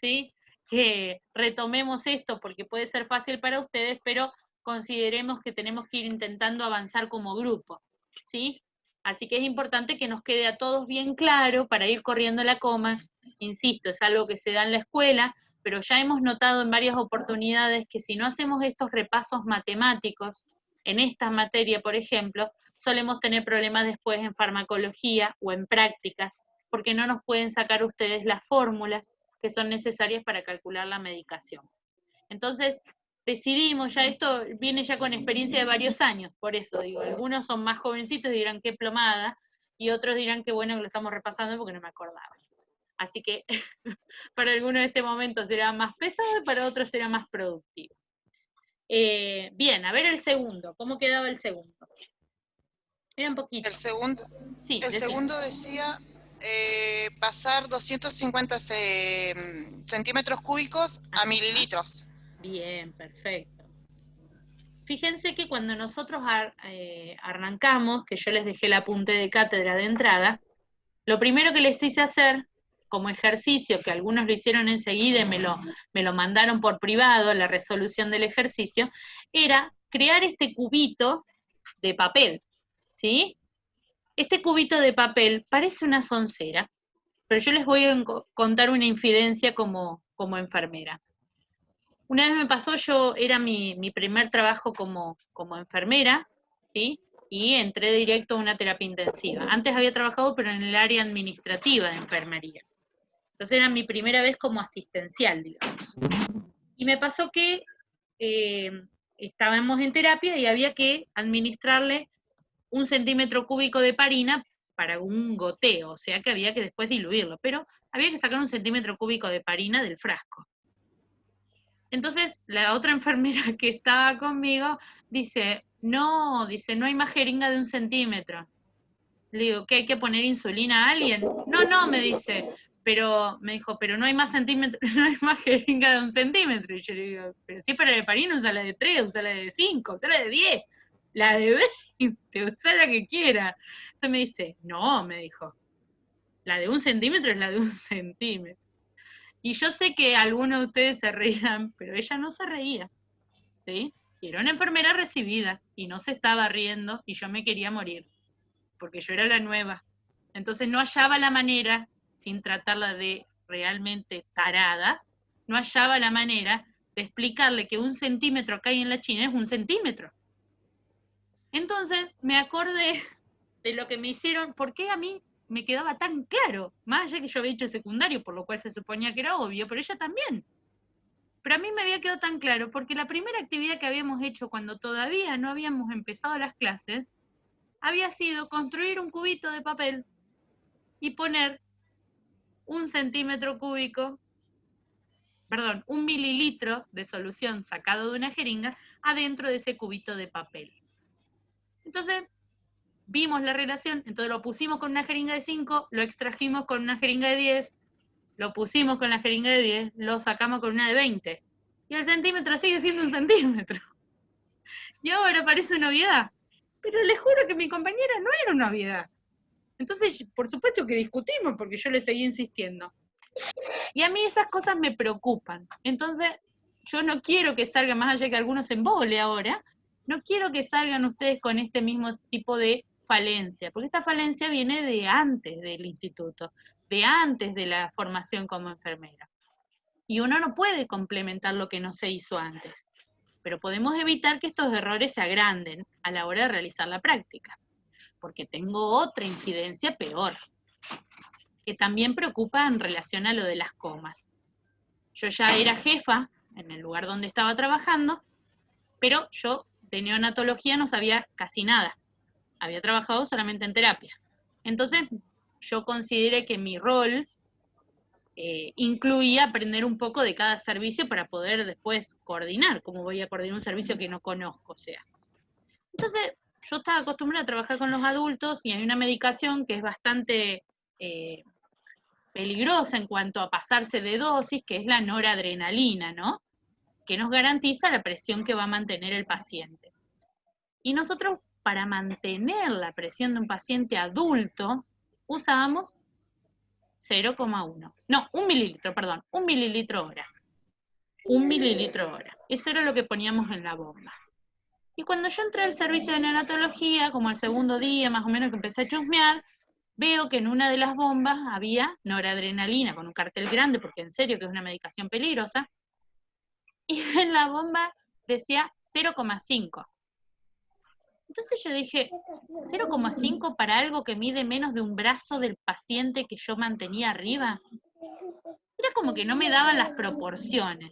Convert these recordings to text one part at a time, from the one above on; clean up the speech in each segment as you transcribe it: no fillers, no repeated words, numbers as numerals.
¿sí? Que retomemos esto porque puede ser fácil para ustedes, pero consideremos que tenemos que ir intentando avanzar como grupo, ¿sí? Así que es importante que nos quede a todos bien claro para ir corriendo la coma. Insisto, es algo que se da en la escuela, pero ya hemos notado en varias oportunidades que si no hacemos estos repasos matemáticos en esta materia, por ejemplo, solemos tener problemas después en farmacología o en prácticas, porque no nos pueden sacar ustedes las fórmulas que son necesarias para calcular la medicación. Entonces, decidimos, ya esto viene ya con experiencia de varios años, por eso digo, algunos son más jovencitos y dirán qué plomada, y otros dirán que bueno que lo estamos repasando porque no me acordaba. Así que para algunos este momento será más pesado y para otros será más productivo. Bien, a ver el segundo, ¿cómo quedaba el segundo? Era un El poquito. segundo, Sí, el decime. segundo decía pasar 250 centímetros cúbicos a Ajá. mililitros. Bien, perfecto. Fíjense que cuando nosotros arrancamos, que yo les dejé el apunte de cátedra de entrada, lo primero que les hice hacer como ejercicio, que algunos lo hicieron enseguida y me lo mandaron por privado, la resolución del ejercicio, era crear este cubito de papel, ¿sí? Este cubito de papel parece una soncera, pero yo les voy a contar una infidencia como enfermera. Una vez me pasó, yo era mi primer trabajo como enfermera, ¿sí? Y entré directo a una terapia intensiva. Antes había trabajado, pero en el área administrativa de enfermería. Entonces era mi primera vez como asistencial, digamos. Y me pasó que eh, estábamos en terapia y había que administrarle 1 centímetro cúbico de parina para un goteo, o sea que había que después diluirlo, pero había que sacar 1 centímetro cúbico de parina del frasco. Entonces, la otra enfermera que estaba conmigo dice, no hay más jeringa de 1 centímetro. Le digo, ¿qué hay que poner insulina a alguien? No, me dice, me dijo, pero no hay más centímetro, no hay más jeringa de 1 centímetro. Y yo le digo, pero si es para la heparina, usa la de 3, usa la de 5, usa la de 10, la de 20, usa la que quiera. Entonces me dice, no, me dijo, la de 1 centímetro es la de 1 centímetro. Y yo sé que algunos de ustedes se reían, pero ella no se reía, ¿sí? Y era una enfermera recibida y no se estaba riendo y yo me quería morir, porque yo era la nueva. Entonces no hallaba la manera, sin tratarla de realmente tarada, no hallaba la manera de explicarle que 1 centímetro acá y en la China es 1 centímetro. Entonces me acordé de lo que me hicieron, ¿por qué a mí me quedaba tan claro? Más allá que yo había hecho secundario, por lo cual se suponía que era obvio, pero ella también. Pero a mí me había quedado tan claro, porque la primera actividad que habíamos hecho cuando todavía no habíamos empezado las clases, había sido construir un cubito de papel y poner 1 centímetro cúbico, perdón, 1 mililitro de solución sacado de una jeringa adentro de ese cubito de papel. Entonces, vimos la relación, entonces lo pusimos con una jeringa de 5, lo extrajimos con una jeringa de 10, lo pusimos con la jeringa de 10, lo sacamos con una de 20. Y el centímetro sigue siendo 1 centímetro. Y ahora parece una obviedad. Pero les juro que mi compañera no era una obviedad. Entonces, por supuesto que discutimos, porque yo le seguí insistiendo. Y a mí esas cosas me preocupan. Entonces, yo no quiero que salgan, más allá que algunos se embole ahora, no quiero que salgan ustedes con este mismo tipo de falencia, porque esta falencia viene de antes del instituto, de antes de la formación como enfermera. Y uno no puede complementar lo que no se hizo antes, pero podemos evitar que estos errores se agranden a la hora de realizar la práctica, porque tengo otra incidencia peor, que también preocupa en relación a lo de las comas. Yo ya era jefa en el lugar donde estaba trabajando, pero yo de neonatología no sabía casi nada. Había trabajado solamente en terapia. Entonces, yo consideré que mi rol incluía aprender un poco de cada servicio para poder después coordinar, cómo voy a coordinar un servicio que no conozco, o sea. Entonces, yo estaba acostumbrada a trabajar con los adultos y hay una medicación que es bastante eh, peligrosa en cuanto a pasarse de dosis, que es la noradrenalina, ¿no? Que nos garantiza la presión que va a mantener el paciente. Y nosotros, para mantener la presión de un paciente adulto, usábamos 0,1. No, 1 mililitro, perdón, 1 mililitro hora. 1 mililitro hora. Eso era lo que poníamos en la bomba. Y cuando yo entré al servicio de neonatología, como el segundo día más o menos que empecé a chusmear, veo que en una de las bombas había noradrenalina con un cartel grande, porque en serio que es una medicación peligrosa, y en la bomba decía 0,5. Entonces yo dije, 0,5 para algo que mide menos de un brazo del paciente que yo mantenía arriba. Era como que no me daban las proporciones.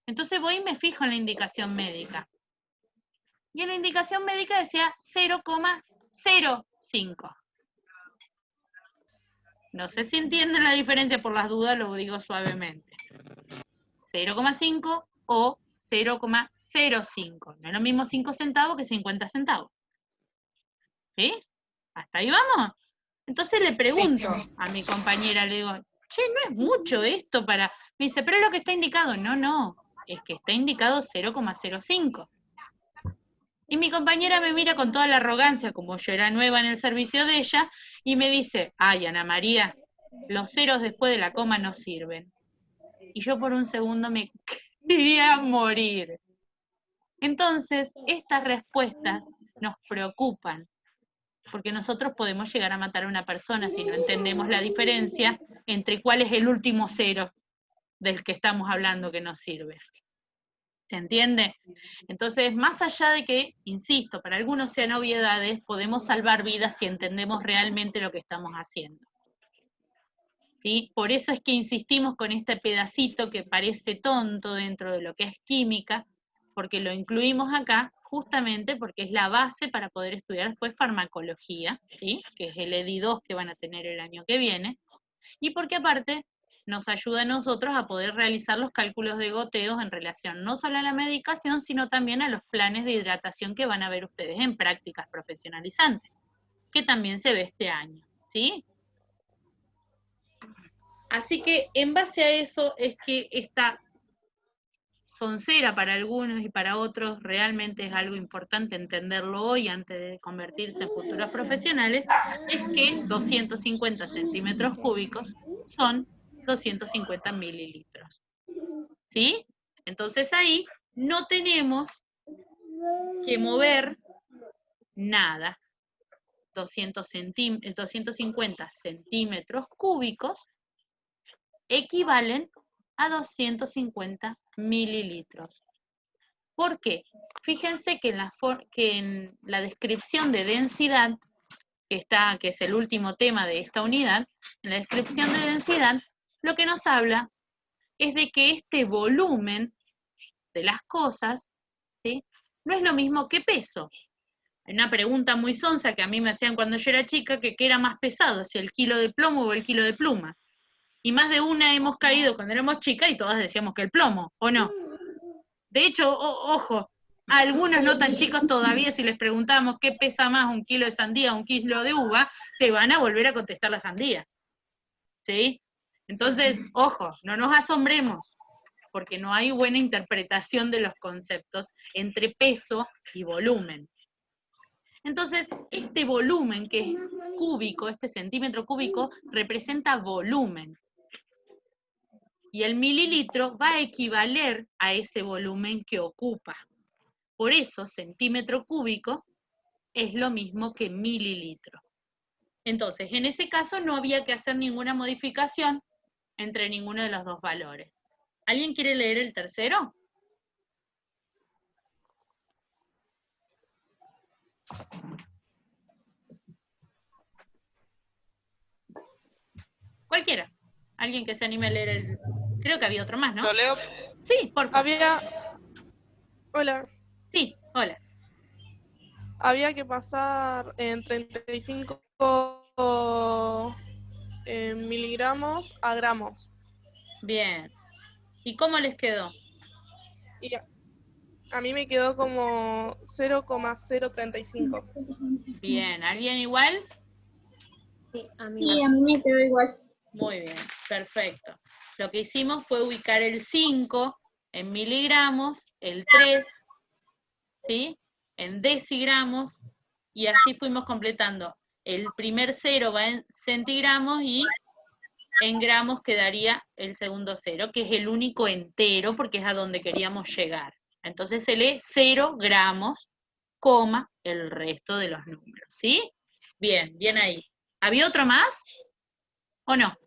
Entonces voy y me fijo en la indicación médica. Y en la indicación médica decía 0,05. No sé si entienden la diferencia, por las dudas lo digo suavemente. 0,5 o 0,05. No es lo mismo 5 centavos que 50 centavos. ¿Sí? ¿Hasta ahí vamos? Entonces le pregunto a mi compañera, le digo, che, no es mucho esto para... Me dice, pero es lo que está indicado. No, no, es que está indicado 0,05. Y mi compañera me mira con toda la arrogancia, como yo era nueva en el servicio de ella, y me dice, ay, Ana María, los ceros después de la coma no sirven. Y yo por un segundo me quería morir. Entonces, estas respuestas nos preocupan, porque nosotros podemos llegar a matar a una persona si no entendemos la diferencia entre cuál es el último cero del que estamos hablando que nos sirve. ¿Se entiende? Entonces, más allá de que, insisto, para algunos sean obviedades, podemos salvar vidas si entendemos realmente lo que estamos haciendo. ¿Sí? Por eso es que insistimos con este pedacito que parece tonto dentro de lo que es química, porque lo incluimos acá justamente porque es la base para poder estudiar después farmacología, ¿sí? Que es el EDI2 que van a tener el año que viene, y porque aparte nos ayuda a nosotros a poder realizar los cálculos de goteos en relación no solo a la medicación, sino también a los planes de hidratación que van a ver ustedes en prácticas profesionalizantes, que también se ve este año, ¿sí? Así que en base a eso es que esta soncera para algunos y para otros realmente es algo importante entenderlo hoy antes de convertirse en futuros profesionales, es que 250 centímetros cúbicos son 250 mililitros. ¿Sí? Entonces ahí no tenemos que mover nada. 250 centímetros cúbicos equivalen a 250 mililitros. ¿Por qué? Fíjense que en la descripción de densidad, que es el último tema de esta unidad, en la descripción de densidad, lo que nos habla es de que este volumen de las cosas, ¿sí?, no es lo mismo que peso. Hay una pregunta muy sonsa que a mí me hacían cuando yo era chica, que qué era más pesado, si el kilo de plomo o el kilo de pluma. Y más de una hemos caído cuando éramos chicas y todas decíamos que el plomo, ¿o no? De hecho, ojo, a algunos no tan chicos todavía, si les preguntamos qué pesa más, un kilo de sandía o un kilo de uva, te van a volver a contestar la sandía. ¿Sí? Entonces, ojo, no nos asombremos, porque no hay buena interpretación de los conceptos entre peso y volumen. Entonces, este volumen que es cúbico, este centímetro cúbico, representa volumen. Y el mililitro va a equivaler a ese volumen que ocupa. Por eso, centímetro cúbico es lo mismo que mililitro. Entonces, en ese caso no había que hacer ninguna modificación entre ninguno de los dos valores. ¿Alguien quiere leer el tercero? Cualquiera. Alguien que se anime a leer el... Creo que había otro más, ¿no? ¿Lo leo? Sí, por favor. Hola. Sí, hola. Había que pasar en 35 miligramos a gramos. Bien. ¿Y cómo les quedó? Y a mí me quedó como 0,035. Bien. ¿Alguien igual? Sí, a mí me quedó igual. Muy bien, perfecto. Lo que hicimos fue ubicar el 5 en miligramos, el 3, ¿sí?, en decigramos, y así fuimos completando. El primer 0 va en centigramos y en gramos quedaría el segundo cero, que es el único entero, porque es a donde queríamos llegar. Entonces se lee 0 gramos, coma, el resto de los números, ¿sí? Bien, bien ahí. ¿Había otro más? ¿O no?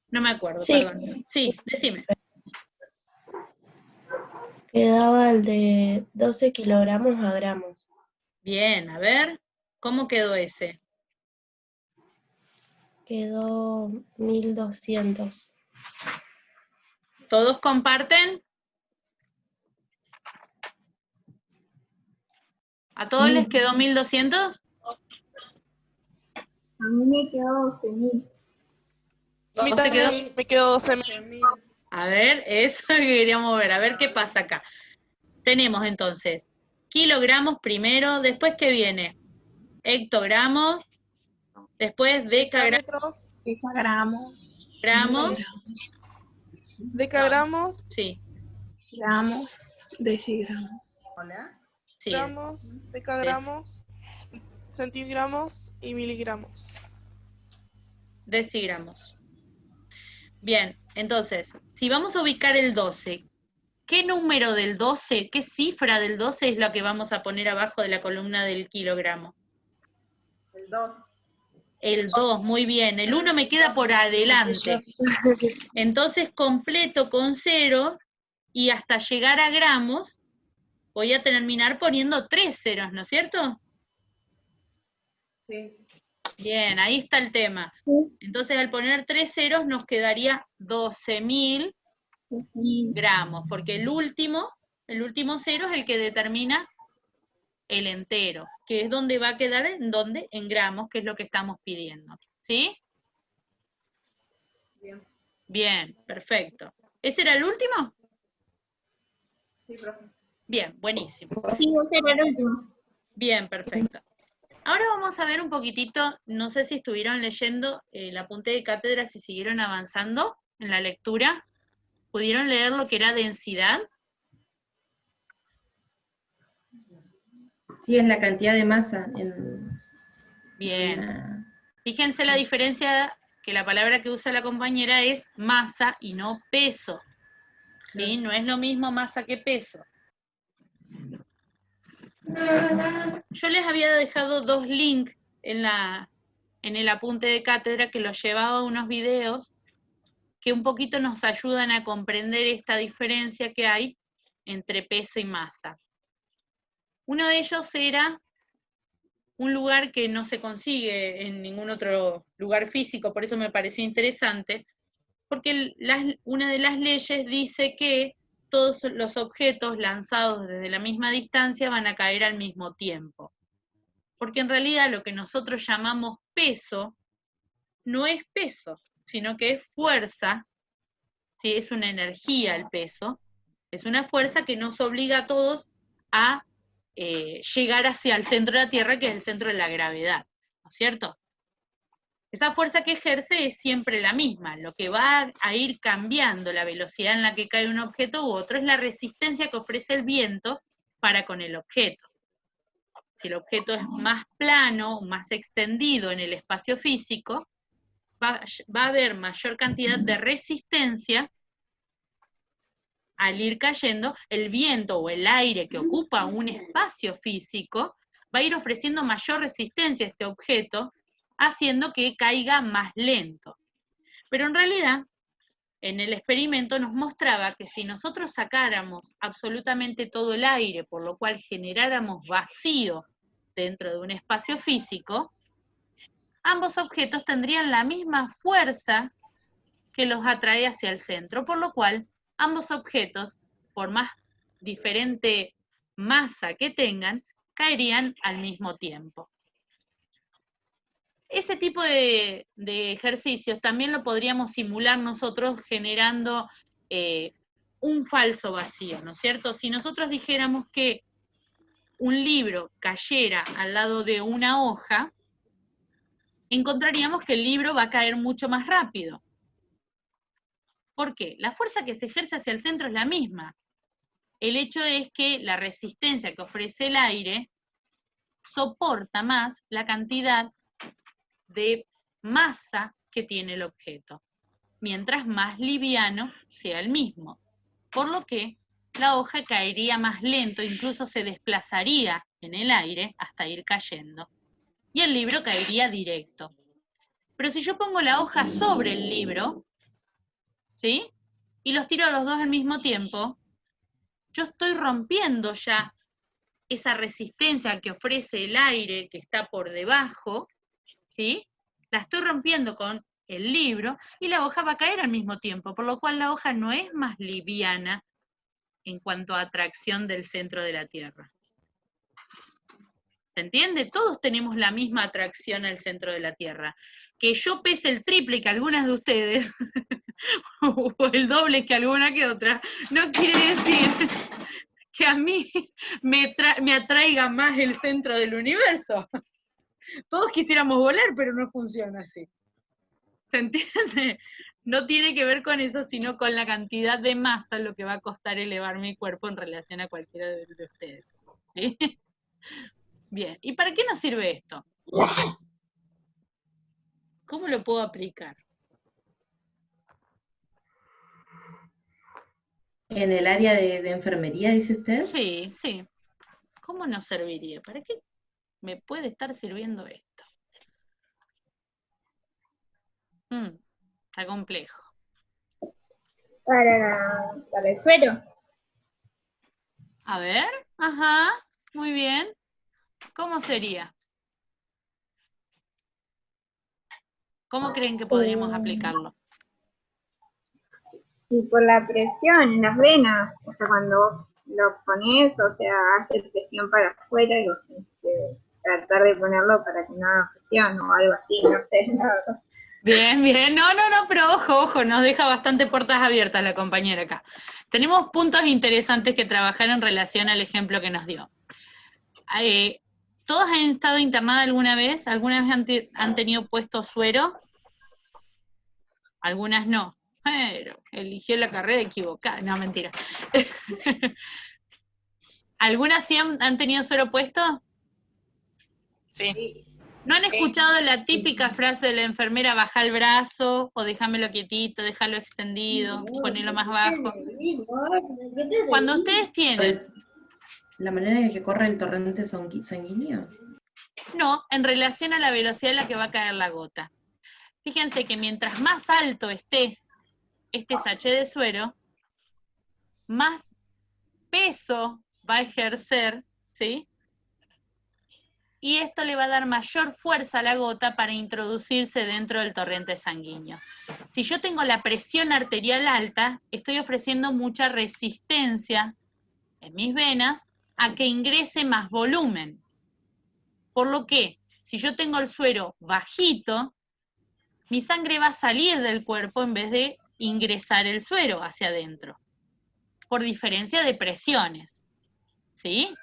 No me acuerdo, Sí. perdón. Sí, decime. Quedaba el de 12 kilogramos a gramos. Bien, a ver, ¿cómo quedó ese? Quedó 1200. ¿Todos comparten? ¿A todos les quedó 1200? A mí me quedó 12.000. A mí ¿Vos te quedó? también me quedó 12.000. A ver, eso que queríamos ver, a ver qué pasa acá. Tenemos entonces kilogramos primero, después ¿qué viene? Hectogramos, después Decámetros, Decagramos. gramos, decagramos, sí, Gramos. Decigramos. sí, gramos, decagramos, centigramos y miligramos. decigramos. Bien, entonces, si vamos a ubicar el 12, ¿qué número del 12, qué cifra del 12 es la que vamos a poner abajo de la columna del kilogramo? El 2. El 2, muy bien. El 1 me queda por adelante. Entonces completo con 0 y hasta llegar a gramos voy a terminar poniendo 3 ceros, ¿no es cierto? Sí. Bien, ahí está el tema. Entonces al poner 3 ceros nos quedaría 12.000 gramos, porque el último cero es el que determina el entero, que es donde va a quedar, en gramos, que es lo que estamos pidiendo. ¿Sí? Bien. Bien, perfecto. ¿Ese era el último? Sí, profe. Bien, buenísimo. Sí, ese era el último. Bien, perfecto. Ahora vamos a ver un poquitito, no sé si estuvieron leyendo el apunte de cátedra, si siguieron avanzando en la lectura. ¿Pudieron leer lo que era densidad? Sí, es la cantidad de masa. Bien. Fíjense la diferencia, que la palabra que usa la compañera es masa y no peso. ¿Sí? No es lo mismo masa que peso. Yo les había dejado 2 links en el apunte de cátedra que los llevaba a unos videos que un poquito nos ayudan a comprender esta diferencia que hay entre peso y masa. Uno de ellos era un lugar que no se consigue en ningún otro lugar físico, por eso me pareció interesante, porque una de las leyes dice que todos los objetos lanzados desde la misma distancia van a caer al mismo tiempo. Porque en realidad lo que nosotros llamamos peso no es peso, sino que es fuerza, ¿sí? Es una energía el peso, es una fuerza que nos obliga a todos a llegar hacia el centro de la Tierra, que es el centro de la gravedad, ¿no es cierto? Esa fuerza que ejerce es siempre la misma, lo que va a ir cambiando la velocidad en la que cae un objeto u otro es la resistencia que ofrece el viento para con el objeto. Si el objeto es más plano, más extendido en el espacio físico, va a haber mayor cantidad de resistencia al ir cayendo, el viento o el aire que ocupa un espacio físico va a ir ofreciendo mayor resistencia a este objeto, haciendo que caiga más lento. Pero en realidad, en el experimento nos mostraba que si nosotros sacáramos absolutamente todo el aire, por lo cual generáramos vacío dentro de un espacio físico, ambos objetos tendrían la misma fuerza que los atrae hacia el centro, por lo cual ambos objetos, por más diferente masa que tengan, caerían al mismo tiempo. Ese tipo de ejercicios también lo podríamos simular nosotros generando un falso vacío, ¿no es cierto? Si nosotros dijéramos que un libro cayera al lado de una hoja, encontraríamos que el libro va a caer mucho más rápido. ¿Por qué? La fuerza que se ejerce hacia el centro es la misma. El hecho es que la resistencia que ofrece el aire soporta más la cantidad de masa que tiene el objeto, mientras más liviano sea el mismo, por lo que la hoja caería más lento, incluso se desplazaría en el aire hasta ir cayendo, y el libro caería directo. Pero si yo pongo la hoja sobre el libro, ¿sí? Y los tiro a los dos al mismo tiempo, yo estoy rompiendo ya esa resistencia que ofrece el aire que está por debajo, ¿sí? La estoy rompiendo con el libro y la hoja va a caer al mismo tiempo, por lo cual la hoja no es más liviana en cuanto a atracción del centro de la Tierra. ¿Se entiende? Todos tenemos la misma atracción al centro de la Tierra. Que yo pese el triple que algunas de ustedes, o el doble que alguna que otra, no quiere decir que a mí me atraiga más el centro del universo. Todos quisiéramos volar, pero no funciona así. ¿Se entiende? No tiene que ver con eso, sino con la cantidad de masa, lo que va a costar elevar mi cuerpo en relación a cualquiera de ustedes. ¿Sí? Bien, ¿y para qué nos sirve esto? ¿Cómo lo puedo aplicar? ¿En el área de enfermería, dice usted? Sí, sí. ¿Cómo nos serviría? ¿Para qué me puede estar sirviendo esto? Está complejo. Para el suero. A ver, ajá, muy bien. ¿Cómo sería? ¿Cómo creen que podríamos aplicarlo? Y por la presión en las venas, o sea, cuando lo pones, o sea, hace presión para afuera y tratar de ponerlo para que no haga presión o algo así, no sé, la verdad. Bien, bien. No, pero ojo, nos deja bastante puertas abiertas la compañera acá. Tenemos puntos interesantes que trabajar en relación al ejemplo que nos dio. ¿Todos han estado internadas alguna vez? ¿Alguna vez han tenido puesto suero? Algunas no. Pero eligió la carrera equivocada. No, mentira. ¿Algunas sí han tenido suero puesto? Sí. ¿No han escuchado la típica frase de la enfermera, baja el brazo, o déjamelo quietito, déjalo extendido, ponelo más bajo? Cuando ustedes tienen... ¿La manera en que corre el torrente sanguíneo? No, en relación a la velocidad en la que va a caer la gota. Fíjense que mientras más alto esté este sachet de suero, más peso va a ejercer, ¿sí? Y esto le va a dar mayor fuerza a la gota para introducirse dentro del torrente sanguíneo. Si yo tengo la presión arterial alta, estoy ofreciendo mucha resistencia en mis venas a que ingrese más volumen. Por lo que, si yo tengo el suero bajito, mi sangre va a salir del cuerpo en vez de ingresar el suero hacia adentro, por diferencia de presiones, ¿sí?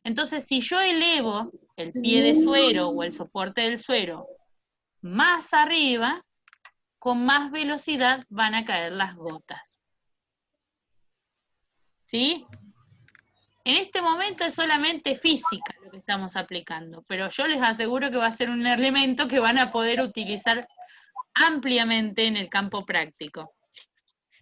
Entonces, si yo elevo el pie de suero o el soporte del suero más arriba, con más velocidad van a caer las gotas. ¿Sí? En este momento es solamente física lo que estamos aplicando, pero yo les aseguro que va a ser un elemento que van a poder utilizar ampliamente en el campo práctico.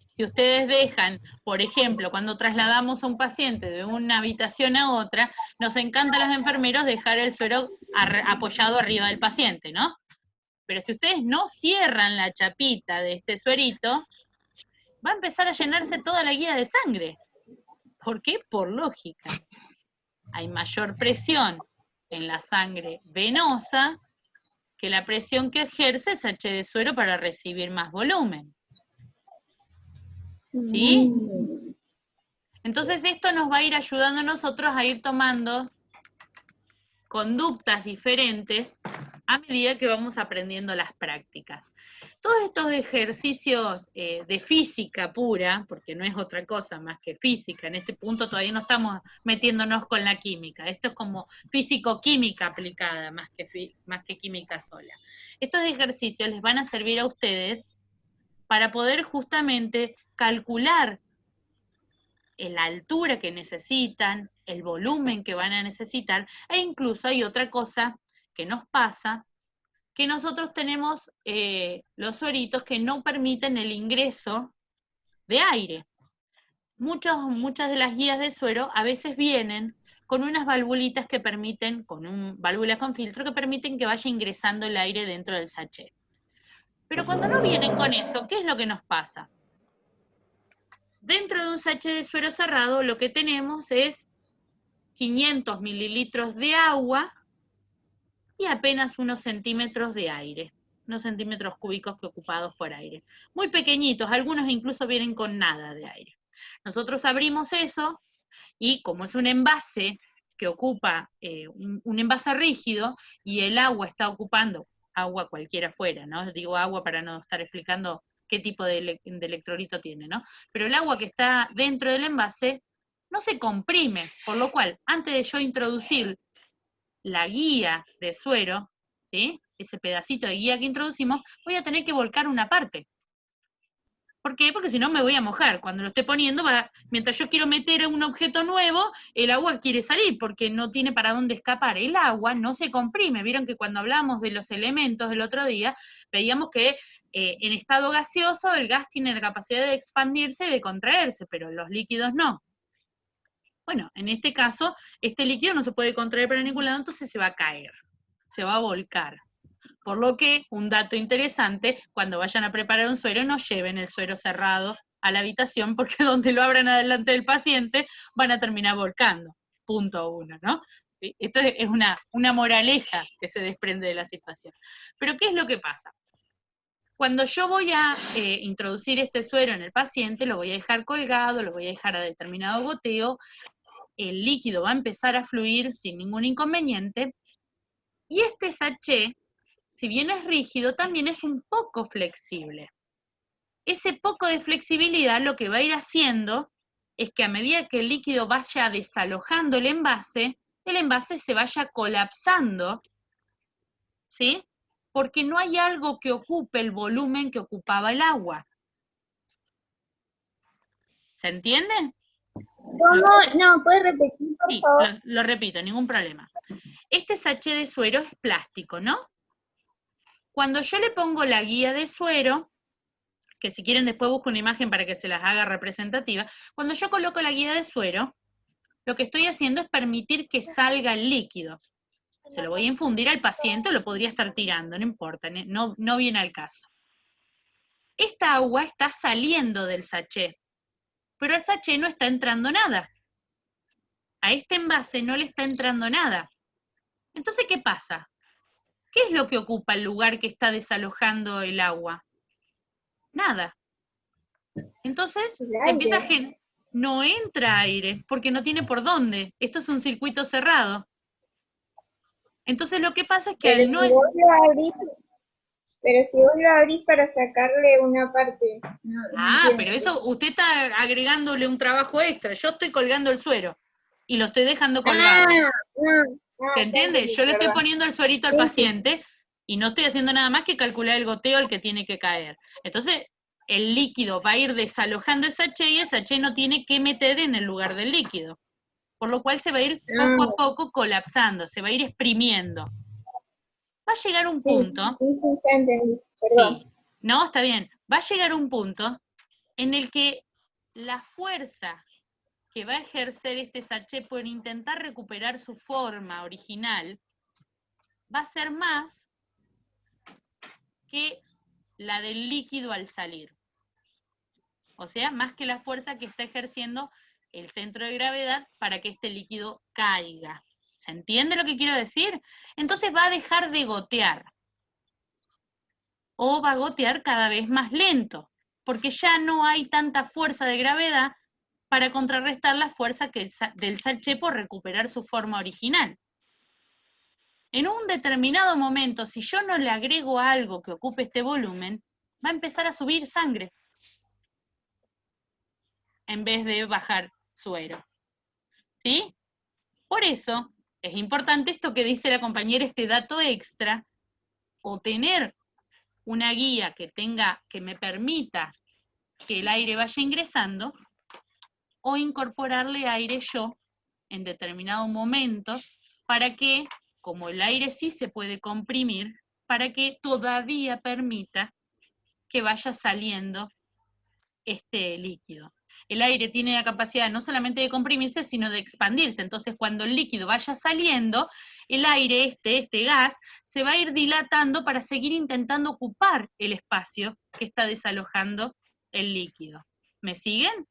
Si ustedes dejan, por ejemplo, cuando trasladamos a un paciente de una habitación a otra, nos encanta a los enfermeros dejar el suero apoyado arriba del paciente, ¿no? Pero si ustedes no cierran la chapita de este suerito, va a empezar a llenarse toda la guía de sangre. ¿Por qué? Por lógica. Hay mayor presión en la sangre venosa que la presión que ejerce ese H de suero para recibir más volumen. ¿Sí? Entonces esto nos va a ir ayudando a nosotros a ir tomando conductas diferentes a medida que vamos aprendiendo las prácticas. Todos estos ejercicios de física pura, porque no es otra cosa más que física, en este punto todavía no estamos metiéndonos con la química, esto es como físico-química aplicada más que química sola. Estos ejercicios les van a servir a ustedes para poder justamente calcular la altura que necesitan, el volumen que van a necesitar, e incluso hay otra cosa que nos pasa, que nosotros tenemos los sueritos que no permiten el ingreso de aire. Muchas de las guías de suero a veces vienen con unas valvulitas que permiten, válvulas con filtro, que permiten que vaya ingresando el aire dentro del sachet. Pero cuando no vienen con eso, ¿qué es lo que nos pasa? Dentro de un sachet de suero cerrado lo que tenemos es 500 mililitros de agua y apenas unos centímetros de aire, unos centímetros cúbicos que ocupados por aire. Muy pequeñitos, algunos incluso vienen con nada de aire. Nosotros abrimos eso y como es un envase que ocupa un envase rígido y el agua está ocupando, agua cualquiera afuera, ¿no? Digo agua para no estar explicando qué tipo de electrolito tiene, ¿no? Pero el agua que está dentro del envase no se comprime, por lo cual, antes de yo introducir la guía de suero, ¿sí? Ese pedacito de guía que introducimos, voy a tener que volcar una parte. ¿Por qué? Porque si no me voy a mojar. Cuando lo esté poniendo, mientras yo quiero meter un objeto nuevo, el agua quiere salir porque no tiene para dónde escapar. El agua no se comprime. Vieron que cuando hablamos de los elementos el otro día, veíamos que en estado gaseoso el gas tiene la capacidad de expandirse y de contraerse, pero los líquidos no. Bueno, en este caso, este líquido no se puede contraer para ningún lado, entonces se va a caer, se va a volcar. Por lo que, un dato interesante, cuando vayan a preparar un suero, no lleven el suero cerrado a la habitación, porque donde lo abran adelante del paciente, van a terminar volcando. Punto 1, ¿no? ¿Sí? Esto es una moraleja que se desprende de la situación. Pero, ¿qué es lo que pasa? Cuando yo voy a introducir este suero en el paciente, lo voy a dejar colgado, lo voy a dejar a determinado goteo, el líquido va a empezar a fluir sin ningún inconveniente, y este sachet, si bien es rígido, también es un poco flexible. Ese poco de flexibilidad lo que va a ir haciendo es que a medida que el líquido vaya desalojando el envase se vaya colapsando, ¿sí? Porque no hay algo que ocupe el volumen que ocupaba el agua. ¿Se entiende? ¿Cómo? No, ¿puedes repetir, por Sí, favor? lo repito, ningún problema. Este sachet de suero es plástico, ¿no? Cuando yo le pongo la guía de suero, que si quieren después busco una imagen para que se las haga representativa, cuando yo coloco la guía de suero, lo que estoy haciendo es permitir que salga el líquido. Se lo voy a infundir al paciente o lo podría estar tirando, no importa, no viene al caso. Esta agua está saliendo del sachet, pero al sachet no está entrando nada. A este envase no le está entrando nada. Entonces, ¿qué pasa? ¿Qué es lo que ocupa el lugar que está desalojando el agua? Nada. Entonces, El se empieza a aire. no entra aire, porque no tiene por dónde. Esto es un circuito cerrado. Entonces lo que pasa es que Pero al no... si vos lo abrís para sacarle una parte. No, no entiendo. pero eso, usted está agregándole un trabajo extra. Yo estoy colgando el suero y lo estoy dejando colgado. ¿Se Ya entiende? entendí, Yo le estoy perdón. poniendo el suerito al Sí, sí. paciente y no estoy haciendo nada más que calcular el goteo al que tiene que caer. Entonces, el líquido va a ir desalojando el sachet y el sachet no tiene que meter en el lugar del líquido. Por lo cual se va a ir poco a poco colapsando, se va a ir exprimiendo. Va a llegar un punto... Sí, ya entendí, perdón. Sí, no, está bien. Va a llegar un punto en el que la fuerza que va a ejercer este sachet por intentar recuperar su forma original va a ser más que la del líquido al salir. O sea, más que la fuerza que está ejerciendo el centro de gravedad para que este líquido caiga. ¿Se entiende lo que quiero decir? Entonces va a dejar de gotear. O va a gotear cada vez más lento, porque ya no hay tanta fuerza de gravedad para contrarrestar la fuerza del sachet por recuperar su forma original. En un determinado momento, si yo no le agrego algo que ocupe este volumen, va a empezar a subir sangre, en vez de bajar suero. ¿Sí? Por eso, es importante esto que dice la compañera, este dato extra, o tener una guía que me permita que el aire vaya ingresando, o incorporarle aire yo en determinado momento, para que, como el aire sí se puede comprimir, para que todavía permita que vaya saliendo este líquido. El aire tiene la capacidad no solamente de comprimirse, sino de expandirse. Entonces, cuando el líquido vaya saliendo, el aire, este gas, se va a ir dilatando para seguir intentando ocupar el espacio que está desalojando el líquido. ¿Me siguen?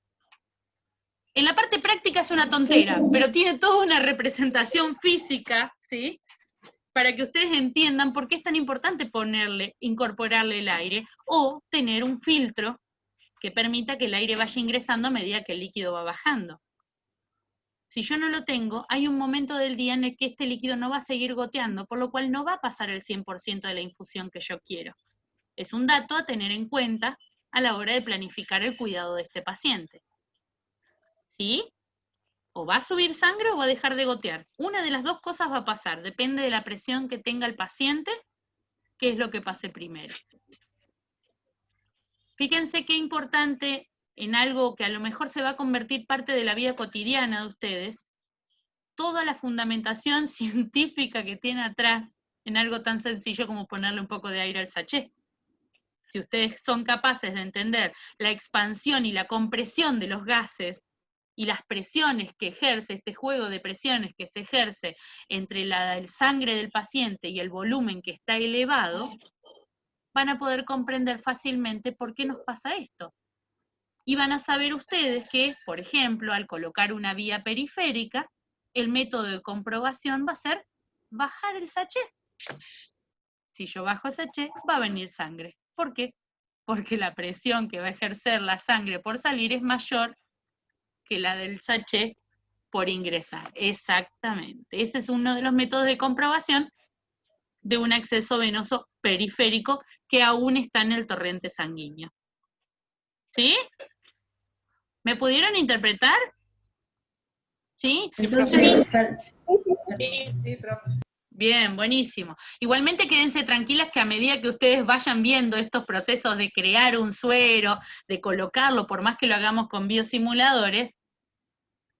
En la parte práctica es una tontera, pero tiene toda una representación física, ¿sí? Para que ustedes entiendan por qué es tan importante incorporarle el aire, o tener un filtro que permita que el aire vaya ingresando a medida que el líquido va bajando. Si yo no lo tengo, hay un momento del día en el que este líquido no va a seguir goteando, por lo cual no va a pasar el 100% de la infusión que yo quiero. Es un dato a tener en cuenta a la hora de planificar el cuidado de este paciente. ¿Sí? O va a subir sangre o va a dejar de gotear. Una de las dos cosas va a pasar, depende de la presión que tenga el paciente, qué es lo que pase primero. Fíjense qué importante en algo que a lo mejor se va a convertir parte de la vida cotidiana de ustedes, toda la fundamentación científica que tiene atrás en algo tan sencillo como ponerle un poco de aire al sachet. Si ustedes son capaces de entender la expansión y la compresión de los gases y las presiones que ejerce, este juego de presiones que se ejerce entre la sangre del paciente y el volumen que está elevado, van a poder comprender fácilmente por qué nos pasa esto. Y van a saber ustedes que, por ejemplo, al colocar una vía periférica, el método de comprobación va a ser bajar el sachet. Si yo bajo el sachet, va a venir sangre. ¿Por qué? Porque la presión que va a ejercer la sangre por salir es mayor que la del sachet por ingresar. Exactamente. Ese es uno de los métodos de comprobación de un acceso venoso periférico que aún está en el torrente sanguíneo. ¿Sí? ¿Me pudieron interpretar? ¿Sí? Entonces, Sí, profe. Bien, buenísimo. Igualmente quédense tranquilas que a medida que ustedes vayan viendo estos procesos de crear un suero, de colocarlo, por más que lo hagamos con biosimuladores,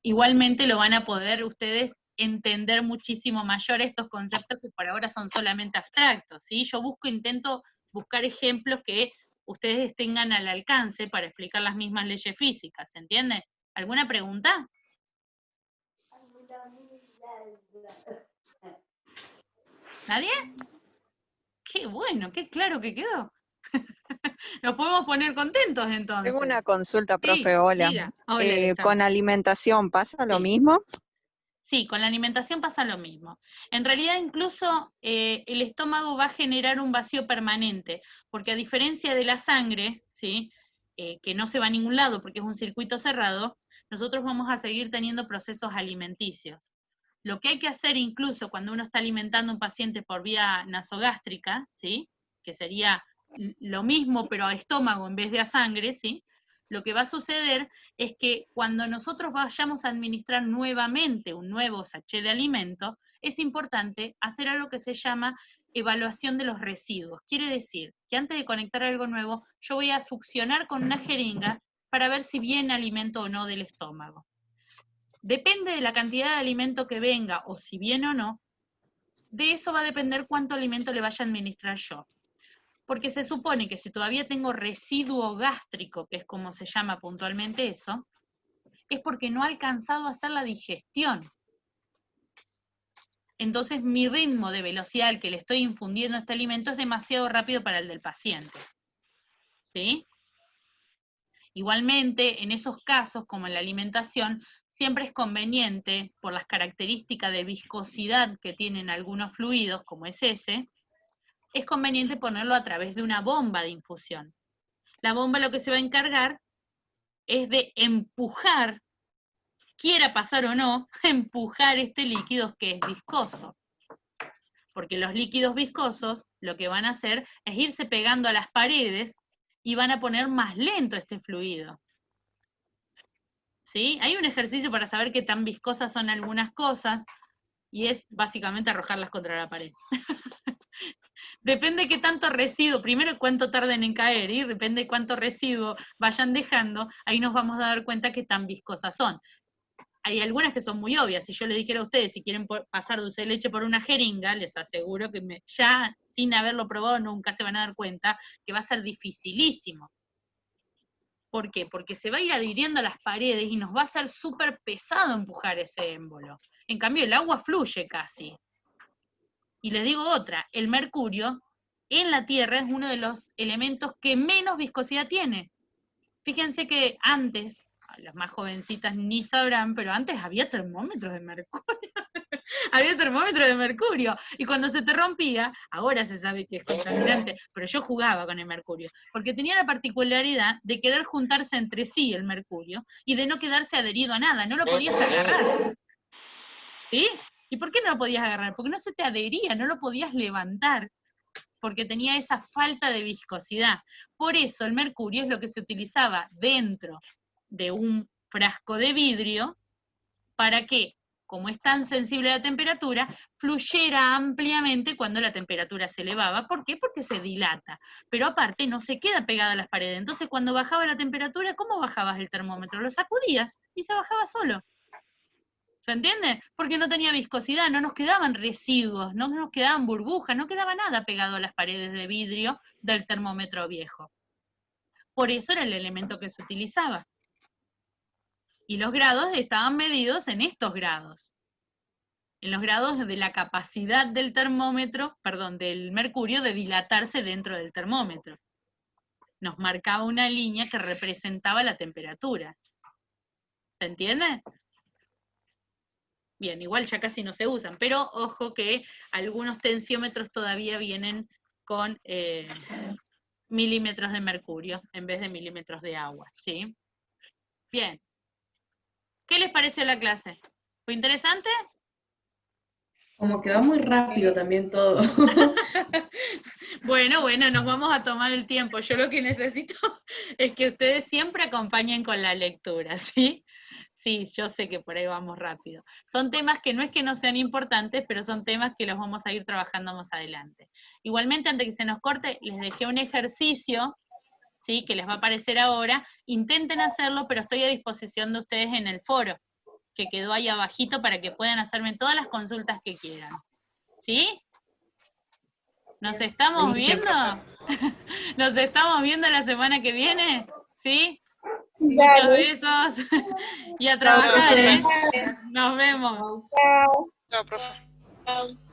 igualmente lo van a poder ustedes entender muchísimo mayor estos conceptos que por ahora son solamente abstractos, ¿sí? Yo intento buscar ejemplos que ustedes tengan al alcance para explicar las mismas leyes físicas, ¿se entiende? ¿Alguna pregunta? ¿Nadie? Qué bueno, qué claro que quedó. Nos podemos poner contentos entonces. Tengo una consulta, Sí, profe, hola. diga. Hola, Alexandra. ¿Con alimentación pasa lo Sí. mismo? Sí, con la alimentación pasa lo mismo. En realidad incluso el estómago va a generar un vacío permanente, porque a diferencia de la sangre, ¿sí? Que no se va a ningún lado porque es un circuito cerrado, nosotros vamos a seguir teniendo procesos alimenticios. Lo que hay que hacer incluso cuando uno está alimentando a un paciente por vía nasogástrica, ¿sí? Que sería lo mismo pero a estómago en vez de a sangre, ¿sí? Lo que va a suceder es que cuando nosotros vayamos a administrar nuevamente un nuevo sachet de alimento, es importante hacer algo que se llama evaluación de los residuos. Quiere decir que antes de conectar algo nuevo, yo voy a succionar con una jeringa para ver si viene alimento o no del estómago. Depende de la cantidad de alimento que venga, o si viene o no, de eso va a depender cuánto alimento le vaya a administrar yo. Porque se supone que si todavía tengo residuo gástrico, que es como se llama puntualmente eso, es porque no ha alcanzado a hacer la digestión. Entonces mi ritmo de velocidad al que le estoy infundiendo este alimento es demasiado rápido para el del paciente. ¿Sí? Igualmente, en esos casos, como en la alimentación, siempre es conveniente, por las características de viscosidad que tienen algunos fluidos, como es ese, es conveniente ponerlo a través de una bomba de infusión. La bomba lo que se va a encargar es de empujar, quiera pasar o no, empujar este líquido que es viscoso. Porque los líquidos viscosos lo que van a hacer es irse pegando a las paredes y van a poner más lento este fluido. ¿Sí? Hay un ejercicio para saber qué tan viscosas son algunas cosas, y es básicamente arrojarlas contra la pared. Depende de qué tanto residuo, primero cuánto tarden en caer, y depende de cuánto residuo vayan dejando, ahí nos vamos a dar cuenta qué tan viscosas son. hay algunas que son muy obvias. Si yo les dijera a ustedes si quieren pasar dulce de leche por una jeringa, les aseguro que ya sin haberlo probado nunca se van a dar cuenta que va a ser dificilísimo. ¿Por qué? Porque se va a ir adhiriendo a las paredes y nos va a ser súper pesado empujar ese émbolo. En cambio, el agua fluye casi. Y les digo otra, el mercurio en la Tierra es uno de los elementos que menos viscosidad tiene. Fíjense que antes, las más jovencitas ni sabrán, pero antes había termómetros de mercurio. Había termómetros de mercurio. Y cuando se te rompía, ahora se sabe que es contaminante, pero yo jugaba con el mercurio, porque tenía la particularidad de querer juntarse entre sí el mercurio y de no quedarse adherido a nada, no lo podías agarrar. ¿Sí? ¿Y por qué no lo podías agarrar? Porque no se te adhería, no lo podías levantar, porque tenía esa falta de viscosidad. Por eso el mercurio es lo que se utilizaba dentro de un frasco de vidrio para que, como es tan sensible a la temperatura, fluyera ampliamente cuando la temperatura se elevaba. ¿Por qué? Porque se dilata. Pero aparte no se queda pegada a las paredes. Entonces cuando bajaba la temperatura, ¿cómo bajabas el termómetro? Lo sacudías y se bajaba solo. ¿Se entiende? Porque no tenía viscosidad, no nos quedaban residuos, no nos quedaban burbujas, no quedaba nada pegado a las paredes de vidrio del termómetro viejo. Por eso era el elemento que se utilizaba. Y los grados estaban medidos en estos grados. En los grados de la capacidad del termómetro, perdón, del mercurio de dilatarse dentro del termómetro. Nos marcaba una línea que representaba la temperatura. ¿Se entiende? Bien, igual ya casi no se usan, pero ojo que algunos tensiómetros todavía vienen con milímetros de mercurio en vez de milímetros de agua, ¿sí? Bien. ¿Qué les pareció la clase? ¿Fue interesante? Como que va muy rápido también todo. Bueno, nos vamos a tomar el tiempo. Yo lo que necesito es que ustedes siempre acompañen con la lectura, ¿sí? Sí, yo sé que por ahí vamos rápido. Son temas que no es que no sean importantes, pero son temas que los vamos a ir trabajando más adelante. Igualmente, antes que se nos corte, les dejé un ejercicio, ¿sí? Que les va a aparecer ahora. Intenten hacerlo, pero estoy a disposición de ustedes en el foro, que quedó ahí abajito para que puedan hacerme todas las consultas que quieran. ¿Sí? ¿Nos estamos viendo? ¿Nos estamos viendo la semana que viene? ¿Sí? Muchos besos. Y a trabajar, ¿eh? Nos vemos. Chao, profe. Chao.